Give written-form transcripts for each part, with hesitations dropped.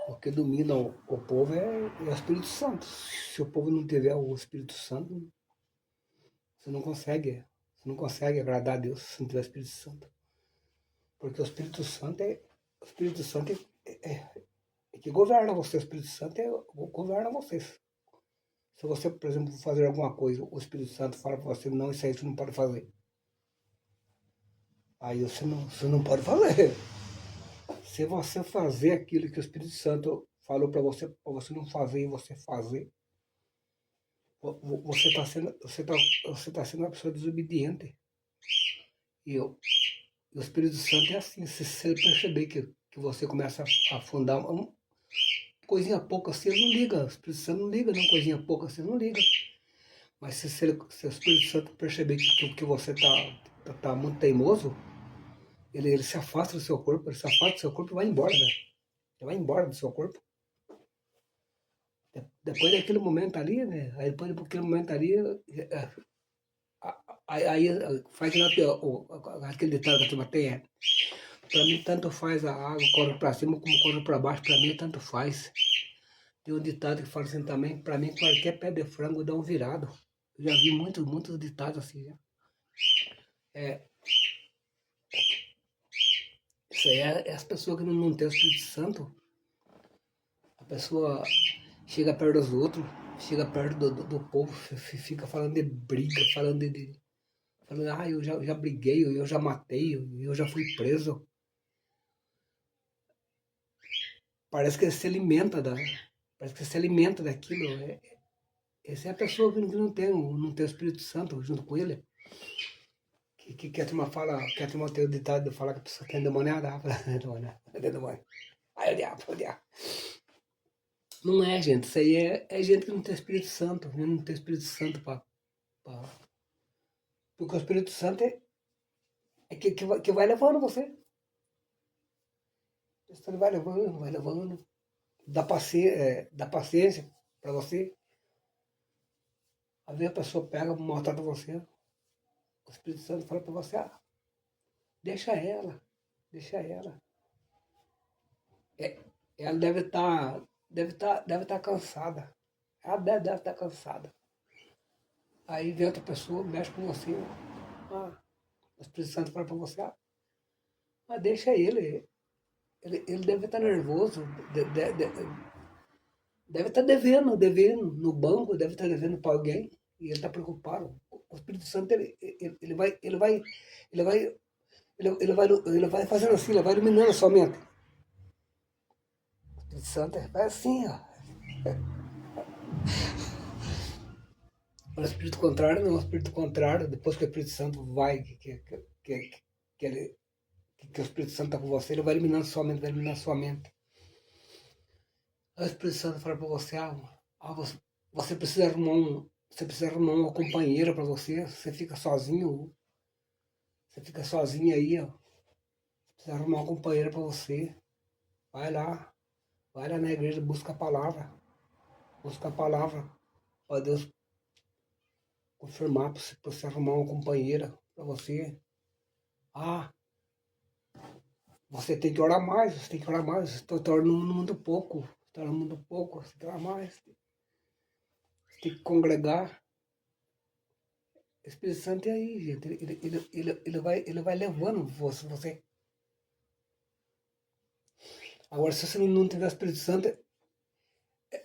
O que domina o povo é o Espírito Santo. Se o povo não tiver o Espírito Santo, você não consegue. Você não consegue agradar a Deus se não tiver o Espírito Santo. Porque o Espírito Santo é que governa você. O Espírito Santo governa vocês. Se você, por exemplo, fazer alguma coisa, o Espírito Santo fala para você, não, isso aí você não pode fazer. Aí você não pode fazer. Se você fazer aquilo que o Espírito Santo falou para você não fazer e você fazer, você tá sendo uma pessoa desobediente. E o Espírito Santo é assim, se ele perceber que você começa a afundar coisinha pouca assim, ele não liga. O Espírito Santo não liga, não, coisinha pouca assim, ele não liga. Mas se o Espírito Santo perceber que você tá muito teimoso, ele se afasta do seu corpo, ele se afasta do seu corpo e vai embora, né? Ele vai embora do seu corpo. Depois daquele momento ali, né? Aí depois daquele momento ali, aí faz aquele ditado que a turma tem, pra mim tanto faz a água corre pra cima como corre pra baixo, pra mim tanto faz. Tem um ditado que fala assim também, pra mim qualquer pé de frango dá um virado. Eu já vi muitos ditados assim, já. É, isso aí é as pessoas que não têm o Espírito Santo. A pessoa chega perto dos outros, chega perto do povo, fica falando de briga, falando, eu já briguei, eu já matei, eu já fui preso. Parece que se alimenta parece que se alimenta daquilo. Essa é a pessoa que não tem o Espírito Santo junto com ele. Que a turma fala, que a turma tem o ditado de falar que a pessoa tem endemoniada, é demônio. Aí o diabo, o diabo. Não é, gente, isso aí é gente que não tem Espírito Santo, não tem Espírito Santo pra... Porque o Espírito Santo é que vai levando você. Ele vai levando, dá paciência pra você. Às vezes a pessoa pega, maltrata você, o Espírito Santo fala pra você, deixa ela, deixa ela. É, ela deve estar cansada. Ela deve estar cansada. Aí vem outra pessoa, mexe com você. O Espírito Santo fala pra você, deixa ele. Ele deve estar nervoso, deve estar devendo no banco, deve estar devendo para alguém, e ele está preocupado. O Espírito Santo, ele vai, ele vai fazendo assim, ele vai iluminando a sua mente. O Espírito Santo vai assim, ó. O espírito contrário não, o espírito contrário, depois que o Espírito Santo vai, que o Espírito Santo está com você, ele vai eliminando sua mente, vai eliminando sua mente. Aí o Espírito Santo fala para você, você você precisa arrumar uma companheira para você fica sozinho, você fica sozinho aí, ó. Você precisa arrumar uma companheira para você. Vai lá, vai lá na igreja, busca a palavra, para Deus confirmar para você arrumar uma companheira para você. Você tem que orar mais, você tem que orar mais, você está orando muito pouco, você está orando muito pouco, você tem que orar mais, você tem que congregar. O Espírito Santo é aí, gente, ele vai levando você. Agora, se você não tiver o Espírito Santo,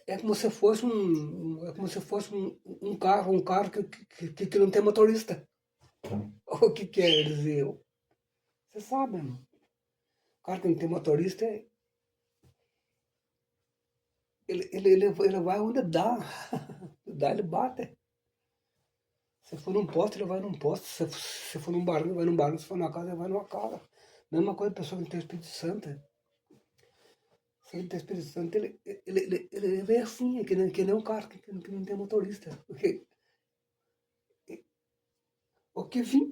é como se fosse um carro que não tem motorista. O que quer dizer? Você sabe, mano. O carro que não tem motorista, ele vai onde dá. Dá, ele bate. Se for num poste, ele vai num poste. Se for num barulho, ele vai num barulho. Se for numa casa, ele vai numa casa. Mesma coisa a pessoa que não tem o Espírito Santo. Se ele tem o Espírito Santo, ele vem assim, que nem um carro que não tem motorista. Porque o que vim,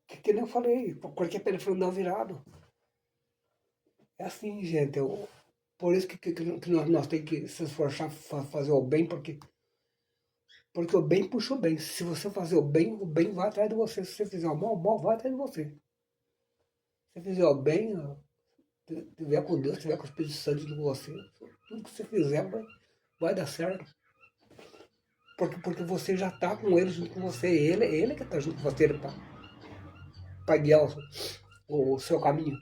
que nem eu falei, qualquer telefone dá virado. É assim, gente. Por isso que nós temos que se esforçar para fazer o bem, porque o bem puxa o bem. Se você fazer o bem vai atrás de você. Se você fizer o mal vai atrás de você. Se você fizer o bem, tiver com Deus, tiver com o Espírito Santo com você, Tudo que você fizer vai dar certo. Porque você já está com ele junto com você. Ele que está junto com você para guiar o seu caminho.